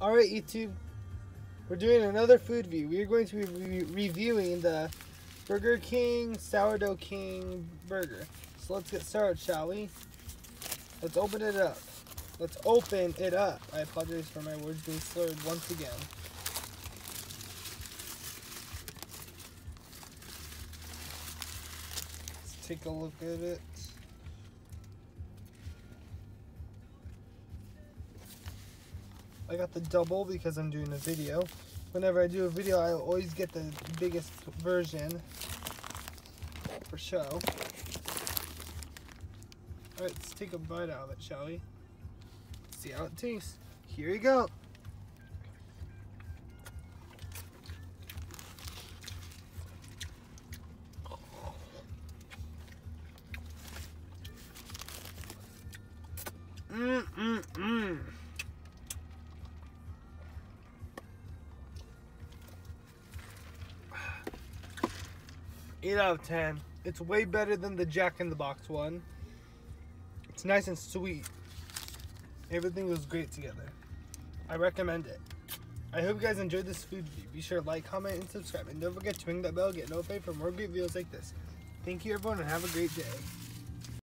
Alright YouTube, we're doing another food review. We're going to be reviewing the Burger King Sourdough King Burger. So let's get started, shall we? Let's open it up. Let's open it up. I apologize for my words being slurred once again. Let's take a look at it. I got the double because I'm doing a video. Whenever I do a video, I always get the biggest version for show. Alright, let's take a bite out of it, shall we? See how it tastes. Here you go. Mmm. 8 out of 10. It's way better than the Jack in the Box one. It's nice and sweet. Everything was great together. I recommend it. I hope you guys enjoyed this food review. Be sure to like, comment, and subscribe. And don't forget to ring that bell, get notified for more great videos like this. Thank you everyone and have a great day.